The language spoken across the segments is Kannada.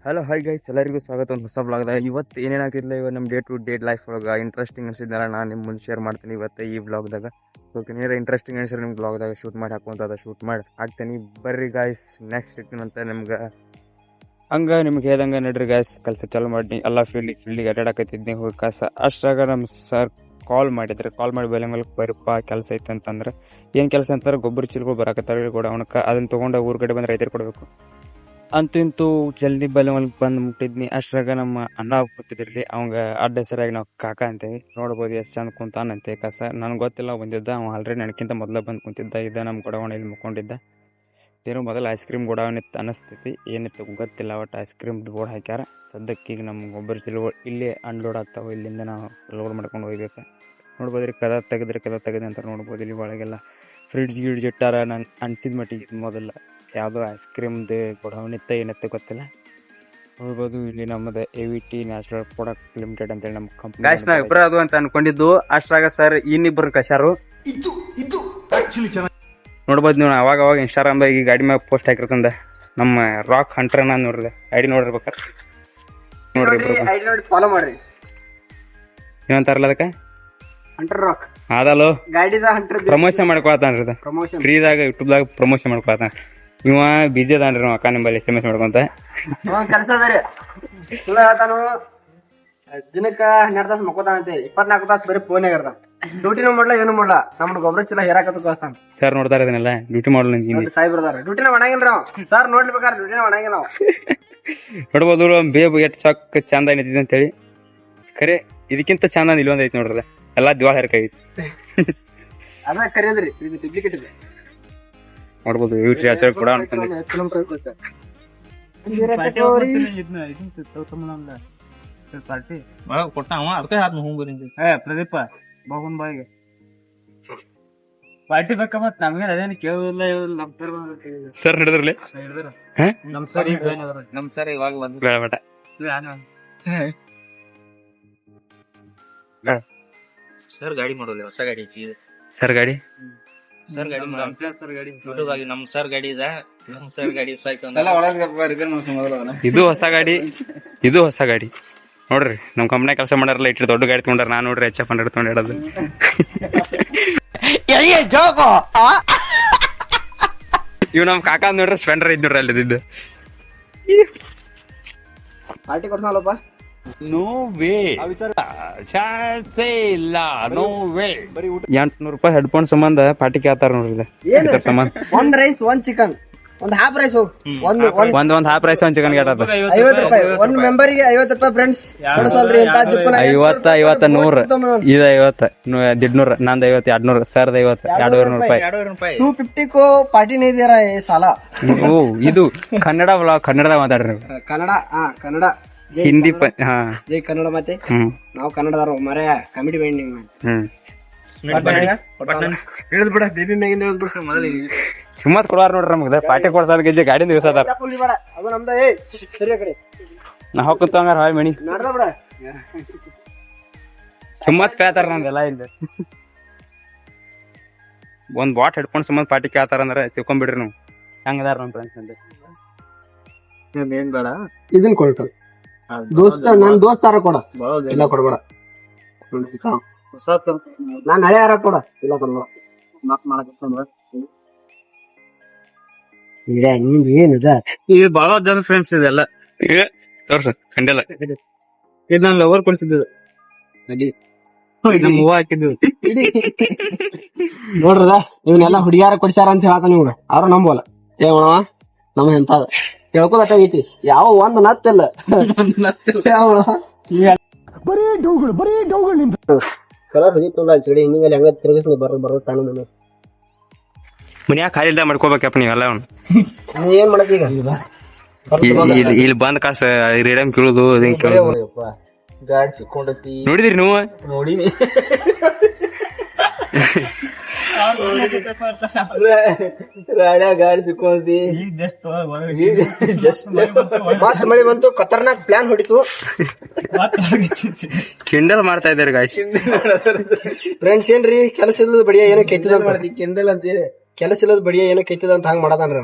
ಹಲೋ ಹಾಯ್ ಗೈಸ್, ಎಲ್ಲರಿಗೂ ಸ್ವಾಗತ ಒಂದು ಹೊಸ ಬ್ಲಾಗ್ದಾಗ. ಇವತ್ತು ಏನೇನಾಗ್ತಿಲ್ಲ, ಇವಾಗ ನಮ್ಮ ಡೇ ಟು ಡೇ ಲೈಫ್ ಒಳಗೆ ಇಂಟ್ರೆಸ್ಟಿಂಗ್ ಅನಿಸಿದ್ನಲ್ಲ, ನಾನು ನಿಮ್ಮ ಮುಂದೆ ಶೇರ್ ಮಾಡ್ತೀನಿ ಇವತ್ತು ಈ ಬ್ಲಾಗ್ದಾಗ. ಏನಾರ ಇಂಟ್ರೆಸ್ಟಿಂಗ್ ಅನಿಸಿದ್ರೆ ನಿಮ್ಮ ಬ್ಲಾಗ್ದಾಗ ಶೂಟ್ ಮಾಡಿ ಹಾಕುವಂಥದ್ದು ಶೂಟ್ ಮಾಡಿ ಹಾಕ್ತೀನಿ. ಬರ್ರಿ ಗಾಯ್ಸ್, ನೆಕ್ಸ್ಟ್ ಸಿಗ್ತೀನಂತ ನಿಮ್ಗೆ. ಹಂಗೆ ನಿಮ್ಗೆ ಹೇಳ್ದಂಗೆ ನಡ್ರಿ ಗಾಯ್ಸ್, ಕೆಲಸ ಚಾಲು ಮಾಡಿ ಎಲ್ಲ ಫೀಲ್ಡಿಗೆ ಅಡ್ಡಾಡಕತ್ತಿದ್ನಿ ಹೋಗಿ ಕಾಸ. ಅಷ್ಟಾಗ ನಮ್ಮ ಸರ್ ಕಾಲ್ ಮಾಡಿ ಬೆಲೆ ಬರಪ್ಪ ಕೆಲಸ ಐತೆ ಅಂತಂದ್ರೆ, ಏನು ಕೆಲಸ ಅಂತಾರೆ, ಗೊಬ್ಬರ ಚೀಲಗಳು ಬರಾಕತ್ತಾರೆ ಕೂಡ ಅವನಕ್ಕೆ ಅದನ್ನು ತೊಗೊಂಡು ಊರ ಕಡೆ ಬಂದು ರೈತರು ಕೊಡಬೇಕು ಅಂತೂ ಇಂತೂ ಜಲ್ದಿ ಬೆಲೆ ಬಂದು ಮುಟ್ಟಿದ್ನಿ. ಅಷ್ಟ್ರಾಗ ನಮ್ಮ ಅಣ್ಣ ಕೂತಿದ್ರಿ, ಅವಂಗ ಅಡ್ಡ ಹೆಸರಾಗಿ ನಾವು ಕಾಕ ಅಂತೇವಿ. ನೋಡ್ಬೋದು ಎಷ್ಟು ಚಂದ ಕುಂತಾನಂತೆ ಕಸ. ನನಗೆ ಗೊತ್ತಿಲ್ಲ ಬಂದಿದ್ದ, ಅವ ಆಲ್ರೆಡಿ ನನಗಿಂತ ಮೊದಲೇ ಬಂದು ಕುಂತಿದ್ದ. ಇದ್ದ ನಮ್ಮ ಗೊಡವಣೆಯಲ್ಲಿ ಮುಕ್ಕೊಂಡಿದ್ದ. ಏನೋ ಮೊದಲು ಐಸ್ ಕ್ರೀಮ್ ಗೋಡಾವಣೆ ಇತ್ತು ಅನಿಸ್ತೈತಿ, ಏನಿತ್ತು ಗೊತ್ತಿಲ್ಲ. ಒಟ್ಟು ಐಸ್ ಕ್ರೀಮ್ ಬೋರ್ಡ್ ಹಾಕ್ಯಾರ. ಸದ್ಯಕ್ಕೀಗ ನಮ್ಮ ಗೊಬ್ಬರ ಚೀಲಗಳು ಇಲ್ಲೇ ಅನ್ಲೋಡ್ ಆಗ್ತಾವೆ. ಇಲ್ಲಿಂದ ನಾವು ಲೋಡ್ ಮಾಡ್ಕೊಂಡು ಹೋಗ್ಬೇಕು. ನೋಡ್ಬೋದ್ರಿ, ಕದ ತೆಗೆದ್ರಿ ಅಂತ ನೋಡ್ಬೋದು. ಇಲ್ಲಿ ಒಳಗೆಲ್ಲ ಫ್ರಿಡ್ಜ್ ಗಿಡ್ಜ್ ಇಟ್ಟಾರ. ನಂಗೆ ಅನ್ಸಿದ ಮಟ್ಟಿಗೆ ಮೊದಲ ಯಾವುದೋ ಐಸ್ ಕ್ರೀಮ್ದು ಗೋಡಾವಣೆ ಇತ್ತ ಏನತ್ತೆ ಗೊತ್ತಿಲ್ಲ. ನೋಡ್ಬೋದು ಇಲ್ಲಿ ನಮ್ಮದು AVT ನ್ಯಾಚುರಲ್ ಪ್ರಾಡಕ್ಟ್ ಲಿಮಿಟೆಡ್ ಅಂತೇಳಿ ನಮ್ಮ ಕಂಪ್ನಿ. ನಾವು ಇಬ್ಬರು ಅದು ಅಂತ ಅನ್ಕೊಂಡಿದ್ದು. ಅಷ್ಟ್ರಾಗ ಸರ್ ಇನ್ನಿಬ್ಬರು ಕಶಾರು ನೋಡ್ಬೋದು ನೀವು. ಅವಾಗ ಇನ್ಸ್ಟಾಗ್ರಾಮ್ದಾಗ ಈ ಗಾಡಿ ಮ್ಯಾಗ ಪೋಸ್ಟ್ ಹಾಕಿರ್ತಂದ. ನಮ್ಮ ರಾಕ್ ಹಂಟ್ರನ್ ನೋಡ್ರಿ, ಐಡಿ ನೋಡಿರ್ಬೇಕಾರೆ ನೋಡ್ರಿ, ಫಾಲೋ ಮಾಡ್ರಿ. ಏನಂತಾರಲ್ಲ ಅದಕ್ಕೆ, ಹಂಟರ್ ರಾಕ್ ಅದಲ್ಲೋ ಗಾಡಿದ ಹಂಟರ್ ಪ್ರಮೋಷನ್ ಮಾಡ್ಕೊತಾನ್ರಿ. ಪ್ರಮೋಷನ್ ಫ್ರೀದಾಗ ಯೂಟ್ಯೂಬ್ದಾಗ ಪ್ರಮೋಷನ್ ಮಾಡ್ಕೊತಾನ. ಇವ ಬಿಜಿ ಅದಾನ್ರಿ, ನಾವು ಅಕ್ಕ ನಿಂಬಲ್ಲಿ SMS ಮಾಡ್ಕೊಂತ ಕೆಲಸ ಅದ ಸುಳ್ಳ ಹೇಳ್ತಾನು. ದಿನಕ್ಕ 12 ತಾಸು ಮಕ್ಕೋತಾನಂತೆ, 24 ತಾಸು ಬರೀ ಫೋನ್ ಆಗಿರ್ತಾನ. ಡ್ಯೂಟಿನೂ ಮಾಡ್ಲಾ ಏನು ಮಾಡ್ಲಾ, ನಮ್ದು ಗೊಬ್ಬರ ಚೀಲ ಹೇರಾಕತ್ತ ಕಳಿಸ್ತಾನ. ಸರ್ ನೋಡ್ತಾರ ಇದನ್ನೆಲ್ಲ ಡ್ಯೂಟಿ ಮಾಡಲು ಸಾಹೇಬ್ರ ಅದಾರ, ಡ್ಯೂಟಿನ ಮಾಡಂಗಿಲ್ಲ ನಾವು. ಸರ್ ನೋಡ್ಲಿಬೇಕಾದ್ರೆ ಡ್ಯೂಟಿನ ಮಾಡಂಗಿಲ್ಲ ನಾವು. ನೋಡ್ಬೋದು ಬೇಬು ಎಷ್ಟು ಚೊಕ್ಕ ಚಂದ ನಿಂತಿದೆ ಅಂತೇಳಿ. ಖರೆ ಇದಕ್ಕಿಂತ ಚಂದ ಇಲ್ಲೊಂದ್ ಐತಿ ನೋಡ್ರಲ್ಲ, ಎಲ್ಲಾ ದಿವಾಳ ಹೇರ್ಕಾಗೈತಿ. ಅದ ಕರಿಯದ್ರಿ, ಇದು ಡುಪ್ಲಿಕೇಟ್ ಇದೆ. ನೋಡ್ಬೋದು ಕೂಡ ಪ್ರದೀಪ ಬಾಗುನ್ ಬಾಯಿಗೆ ಪಾರ್ಟಿ ಬೇಕ. ಮತ್ ನಮ್ಗೆ ಅದೇನು ಕೇಳುದಿಲ್ಲ. ಸರ್ ಹಿಡಿದ್ರಲ್ಲ, ನಮ್ ಸರ್ ಇವಾಗ ಬಂದ ಸರ್ ಗಾಡಿ ಮಾಡೋಲ್ಲ, ಹೊಸ ಗಾಡಿ ಐತಿ. ಸರ್ ಗಾಡಿ ನಮ್ ಸರ್ ಗಾಡಿ ಇದೆ. ನಮ್ ಸರ್ ಗಾಡಿ ಇದು ಹೊಸ ಗಾಡಿ ನೋಡ್ರಿ. ನಮ್ ಕಂಪ್ನಿ ಕೆಲಸ ಮಾಡಾರಲ್ಲ, ಇಟ್ಟು ದೊಡ್ಡ ಗಾಡಿ ತಗೊಂಡಾರ. ನಾನ್ ನೋಡ್ರಿ HF100 ತಗೊಂಡಿರೋದು. ಇವ್ ನಮ್ ಕಾಕ ನೋಡ್ರಿ ಸ್ಪೆಂಡರ್ ಐದ್ ನೋಡ್ರಿ ಅಲ್ಲಿದ್ದು. ಪಾರ್ಟಿ ಕೊಡ್ಸಲ್ಲಪ್ಪ. ನೋ ವೇ, ಚಾನ್ಸೇ ಇಲ್ಲ, ನೋ ವೇ. 800 ರೂಪಾಯಿ ಹೆಡ್ಫೋನ್ ಸಂಬಂಧ ಪಾರ್ಟಿ ಕೇಳ್ತಾರ ನೋಡ್ರಿ. ಒಂದ್ ರೈಸ್, ಒಂದ್ ಚಿಕನ್, ಒಂದ್ ಹಾಫ್ ರೈಸ್ ಹೋಗ್, ಒಂದ್ ಹಾಫ್ ರೈಸ್ ಒಂದ್ ಚಿಕನ್ ಕೇಳ್ತಾರ. 50 ರೂಪಾಯಿ ಒಂದ್ ಮೆಂಬರಿಗೆ. 50 ರೂಪಾಯಿ ಫ್ರೆಂಡ್ಸ್ ಕೊಡ್ಸಲ್ರಿ. 50 100 ಇದು 50 100 ನಂದ್ 50 200 ಸರ್ದ 50 200 ರೂಪಾಯಿ. 250 ಕೋ ಪಾರ್ಟಿ नहीं दे रहा है साला. ಇದು ಕನ್ನಡ ವ್ಲಾಗ್, ಕನ್ನಡದಾಗ ಮಾತಾಡ್ರಿ. ಕನ್ನಡ ಹಿಂದಿ ಜೈ ಕನ್ನಡ. ಮತ್ತೆ ನಾವು ಕನ್ನಡದವ್ರು ಮರೆ ಕಾಮಿಡಿ ಬೈಂಡಿಂಗ್ ಹೇಳಿದ್ ಬಿಡ. ಬೇಬಿ ಮ್ಯಾಗಿಂದ ಹೇಳಿದ್ ಬಿಡ. ಮೊದಲ ಸುಮ್ಮತ್ ಕೊಡಾರ ನೋಡ್ರಿ ನಮ್ಗೆ ಪಾರ್ಟಿ ಕೊಡ್ಸಾದ ಗೆಜ್ಜೆ ಗಾಡಿ ದಿವಸದಾರ. ಅದು ನಮ್ದ. ಸರಿ ಕಡೆ ನಾ ಹೋಗ್ಕೊಂತ ಹಂಗಾರ ಹಾಯ್ ಮಣಿ ನಡ್ದ ಬಿಡ. ಸುಮ್ಮತ್ ಕೇಳ್ತಾರ ನಮ್ಗೆಲ್ಲ. ಇಲ್ಲ ಒಂದ್ ಬಾಟ್ ಹೆಡ್ಫೋನ್ ಸಂಬಂಧ ಪಾರ್ಟಿ ಕೇಳ್ತಾರ ಅಂದ್ರೆ ತಿಳ್ಕೊಂಡ್ಬಿಡ್ರಿ ನೀವು ಹೆಂಗದಾರ ನಮ್ ಫ್ರೆಂಡ್ಸ್ ಅಂತ. ಏನ್ ಬೇಡ, ಇದನ್ ಕೊಡ್ತ ದೋಸ್ತ, ನನ್ ದೋಸ್ತಾರ ಕೊಡ. ಇಲ್ಲ ಕೊಡ್ಬೇಡ. ನಾನ್ ಹಳೆ ಯಾರ ಕೊಡ. ಇಲ್ಲ ಕೊಡ್ಬೇಡ. ಮತ್ ಮಾಡಕ್ ಇಲ್ಲ. ನಿಮ್ದು ಏನಿದ, ಇದು ಬಹಳ ಜನ ಫ್ರೆಂಡ್ಸ್ ಇದೆಲ್ಲ. ತೋರ್ಸ ಕಂಡಿಲ್ಲ. ಇದು ನಾನು ಲವರ್ ಕೊಡ್ಸಿದ್ದು, ನಮ್ಮ ಹೂವ ಹಾಕಿದ್ದು. ನೋಡ್ರದ ಇವನ್ನೆಲ್ಲ ಹುಡುಗಿಯಾರ ಕೊಡ್ಸ್ಯಾರ ಅಂತ ಹೇಳ್ತಾನ ಇವ್ನು. ಅವ್ರು ನಂಬೋಲ್ಲ. ಏವಣವ ನಮ್ ಎಂತಾದ ಹೇಳ್ಕೋದಟ ಐತಿ. ಯಾವ ಒಂದ್ ನತ್ತಿಲ್ಲ. ಬರೀ ಡೌಗಳು ಕಲರ್ ಹೊಡಿತಲ್ಲ ಚಳಿ. ಹಿಂಗಲ್ಲಿ ಹಂಗ ತಿರುಗಿಸ್ ಬರೋ ತಾನು ಮನೆ ಮನ್ಯಾಗ ಖಾಲಿ ಇಲ್ದ ಮಾಡ್ಕೋಬೇಕಪ್ಪ ನೀವೆಲ್ಲ. ಏನ್ ಮಾಡಕ್ ಈಗ? ಇಲ್ಲಿ ಬಂದ್ ಕಾಸ ರೇಡಿಯಂ ಕೇಳುದು ಗಾಡಿ ಸಿಕ್ಕೊಂಡತಿ. ನೋಡಿದ್ರಿ ನೀವು? ನೋಡಿನಿ. ರಾಡ್ಯಾ ಗಾಡಿ ಸಿಕ್ಕೊಂಡಿ ಮತ್ ಮಳಿ ಬಂತು. ಖತರ್ನಾಕ್ ಪ್ಲಾನ್ ಹೊಡಿತು. ಕಿಂಡಲ್ ಮಾಡ್ತಾ ಇದ್ದಾರೆ ಗಾಯ್ಸ್. ಫ್ರೆಂಡ್ಸ್ ಏನ್ರಿ, ಕೆಲಸ ಇಲ್ಲದ ಬಡಿಯ ಏನೋ ಕೆತ್ತಿದ ಕಿಂಡಲ್ ಅಂತ. ಕೆಲಸ ಇಲ್ಲದ ಬಡಿಯ ಏನೋ ಕೆತ್ತಿದ ಅಂತ ಹಂಗ ಮಾಡತಾನ್ರಿ.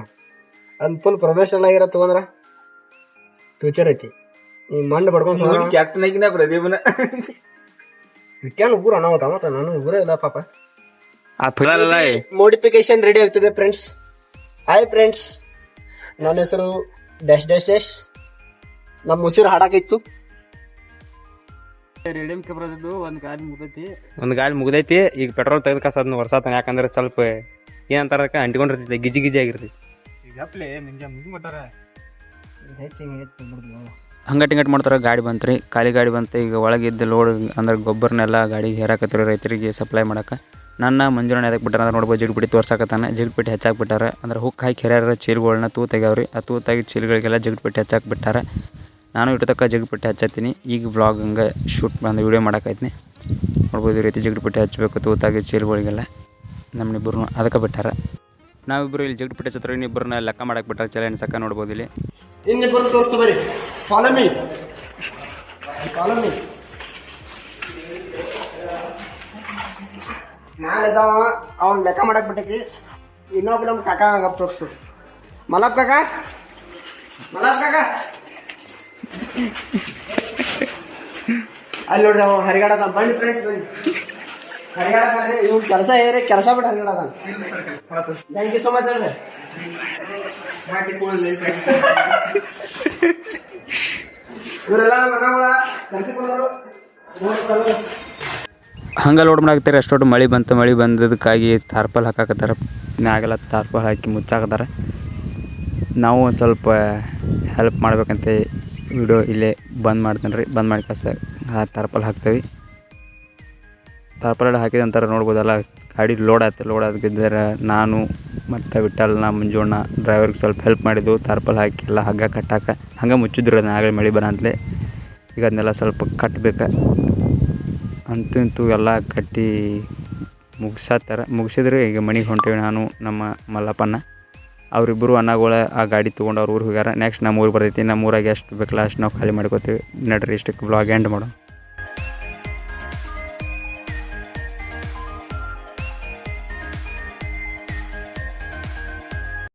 ಅದ್ ಫುಲ್ ಪ್ರೊಫೆಷನಲ್ ಆಗಿರ ತಗೊಂಡ್ರ ಫ್ಯೂಚರ್ ಐತಿ ಈ ಮಂಡ್ ಬಡ್ಕೊಂಡ್ ಕ್ಯಾಪ್ಟನ್ ಆಗಿನ ಪ್ರದೀಪನ ವಿಕ್ಯಾನ್ ಊರ ಅನಾಹುತ ಮತ್ತ ನಾನು ಊರೇ ಇಲ್ಲ ಪಾಪ ಆ ಫಿಲಲ್ಲ ಮೋಡಿಫಿಕೇಶನ್ ರೆಡಿ ಆಗ್ತಿದೆ ಫ್ರೆಂಡ್ಸ್. ಹಾಯ್ ಫ್ರೆಂಡ್ಸ್, ನನ್ನ ಹೆಸರು ಡ್ಯಾಶ್ ಡ್ಯಾಶ್ ಡ್ಯಾಶ್. ನಮ್ಮ ಉಸಿರು ಹಾಡಾಕಿತ್ತು. ಒಂದು ಗಾಳಿ ಮುಗ್ದೈತಿ. ಈಗ ಪೆಟ್ರೋಲ್ ತೆಗೆದು ಕಾಸ ಅದನ್ನ ವರ್ಷಾತನ, ಯಾಕಂದ್ರೆ ಸ್ವಲ್ಪ ಏನಂತಾರ ಅಂಟಿಕೊಂಡಿರ್ತೈತಿ, ಗಿಜಿ ಗಿಜಿ ಆಗಿರ್ತೈತಿ. ಹಂಗಟ್ ಮಾಡ್ತಾರ. ಗಾಡಿ ಬಂತ್ರಿ, ಖಾಲಿ ಗಾಡಿ ಬಂತು. ಈಗ ಒಳಗಿದ್ದ ಲೋಡ್ ಅಂದ್ರೆ ಗೊಬ್ಬರನೆಲ್ಲ ಗಾಡಿಗೆ ಹೇರಾಕತ್ತಾರೆ ರೈತರಿಗೆ ಸಪ್ಲೈ ಮಾಡಕ್ಕೆ. ನನ್ನ ಮಂಜುರಣ್ಣ ಎದಕ್ಕೆ ಬಿಟ್ಟಾರ ಅಂದ್ರೆ ನೋಡ್ಬೋದು, ಜಿಗ್ಬಿಟ್ಟು ತೋರ್ಸಾಕತ್ತಾನೆ. ಜಿಗ್ಬಿಟ್ಟು ಹೆಚ್ಚಾಕ್ಬಿಟ್ಟಾರ ಅಂದ್ರೆ ಹುಕ್ ಹಾಕಿ ಕೆರ್ಯಾರ ಚೀಲಗಳನ್ನ ತೂತಾಗ್ಯಾವ್ರಿ. ಆ ತೂತಾಗಿ ಚೀಲಗಳಿಗೆಲ್ಲ ಜಿಗ್ಬಿಟ್ಟು ಹೆಚ್ಚಾಕ್ಬಿಟ್ಟಾರ. ನಾನು ಇಟ್ಟು ಜಿಗ್ಬಿಟ್ಟು ಹಚ್ಚತ್ತೀನಿ. ಈಗ ವ್ಲಾಗ್ ಹಂಗೆ ಶೂಟ್ ಬಂದು ವೀಡಿಯೋ ಮಾಡಾಕೈತೀನಿ. ನೋಡ್ಬೋದು ಈ ರೀತಿ ಜಿಗ್ಬಿಟ್ಟು ಹಚ್ಚಬೇಕು ತೂತಾಗಿ ಚೀಲಗಳಿಗೆಲ್ಲ. ನಮ್ಮನಿಬ್ಬರು ಅದಕ್ಕೆ ಬಿಟ್ಟಾರ. ನಾವಿಬ್ಬರು ಇಲ್ಲಿ ಜಿಗ್ಬಿಟ್ಟು ಹಚ್ಚತ್ರ ಇನ್ನಿಬ್ಬರನ್ನ ಲೆಕ್ಕ ಮಾಡಕ್ಕೆ ಬಿಟ್ಟಾರ. ಚಲ ಎಣ್ಸಕ್ಕ ನೋಡ್ಬೋದು ಇಲ್ಲಿ. ಇನ್ನಿಬ್ಬರು ತೋರಿಸ್ತು ಬರೀ. Follow me. ನಾಳೆದವ ಅವ್ನ ಲೆಕ್ಕ ಮಾಡಕ್ ಬಿಟ್ಟೈತಿ. ಇನ್ನೊಬ್ಬ ನಮ್ಮ ಕಾಕ ಹಂಗಪ್ಪ ತೋರಿಸ್ತು. ಮಲಪ್ ಕಾಕ ಅಲ್ಲಿ ನೋಡ್ರಿ ಅವ ಹರಿಗಾಡದ. ಬನ್ನಿ ಫ್ರೆಂಡ್ಸ್, ಬನ್ನಿ ಹರಿಗಾಡತಾನೆ. ಇವ್ ಕೆಲಸ ಏರಿ ಕೆಲಸ ಬಿಟ್ಟು ಹರಿಗಾಡದ. ಥ್ಯಾಂಕ್ ಯು ಸೋ ಮಚ್ ಹೇಳ್ರಿ. ಇವರೆಲ್ಲ ಮಕ್ಕಳ ಕೆಲಸಕ್ಕೆ ಹಂಗೆ ಲೋಡ್ ಮಾಡಾಕತ್ತಾರೆ. ಅಷ್ಟೊಟ್ಟು ಮಳೆ ಬಂತು. ಮಳೆ ಬಂದದಕ್ಕಾಗಿ ತಾರ್ಪಲ್ ಹಾಕಾಕತ್ತಾರ. ಮ್ಯಾಗೆಲ್ಲ ತಾರ್ಪಲ್ ಹಾಕಿ ಮುಚ್ಚಾಕತ್ತಾರ. ನಾವು ಒಂದು ಸ್ವಲ್ಪ ಹೆಲ್ಪ್ ಮಾಡ್ಬೇಕಂತ ವಿಡಿಯೋ ಇಲ್ಲೇ ಬಂದ್ ಮಾಡ್ತೇನೆ ರೀ. ಬಂದ್ ಮಾಡಿ ಕಸ ತಾರ್ಪಲ್ ಹಾಕ್ತೇವೆ. ತಾರ್ಪಲ್ ಹಾಕಿದ ನಂತರ ನೋಡ್ಬೋದಲ್ಲ ಗಾಡಿ ಲೋಡ್ ಆಗಿದ್ದರೆ ನಾನು ಮತ್ತು ವಿಠಲ್ನ ಮುಂಜೋಣ ಡ್ರೈವರ್ಗೆ ಸ್ವಲ್ಪ ಹೆಲ್ಪ್ ಮಾಡಿದ್ದು. ತಾರ್ಪಲ್ ಹಾಕಿ ಎಲ್ಲ ಹಗ್ಗ ಕಟ್ಟಾಕ ಹಂಗೆ ಮುಚ್ಚಿದ್ರು ಅದನ್ನ ಆಗಲೇ ಮಳೆ ಬರಂತಲೇ. ಈಗ ಅದನ್ನೆಲ್ಲ ಸ್ವಲ್ಪ ಕಟ್ಟಬೇಕು. ಅಂತೂ ಎಲ್ಲ ಕಟ್ಟಿ ಮುಗಿಸಿದ್ರೆ ಈಗ ಮನೆಗೆ ಹೊಂಟೇವಿ. ನಾನು ನಮ್ಮ ಮಲ್ಲಪ್ಪನ ಅವರಿಬ್ಬರು ಅಣ್ಣಗಳ ಆ ಗಾಡಿ ತೊಗೊಂಡು ಅವ್ರ ಊರಿಗೆ ಹೋಗ್ಯಾರ. ನೆಕ್ಸ್ಟ್ ನಮ್ಮ ಊರಿಗೆ ಬರ್ತೈತಿ. ನಮ್ಮ ಊರಾಗೆ ಎಷ್ಟು ಬೇಕಲ್ಲ ಅಷ್ಟು ನಾವು ಖಾಲಿ ಮಾಡ್ಕೋತೀವಿ. ನಡ್ರಿ ಇಷ್ಟಕ್ಕೆ ವ್ಲಾಗ್ ಎಂಡ್ ಮಾಡೋಣ.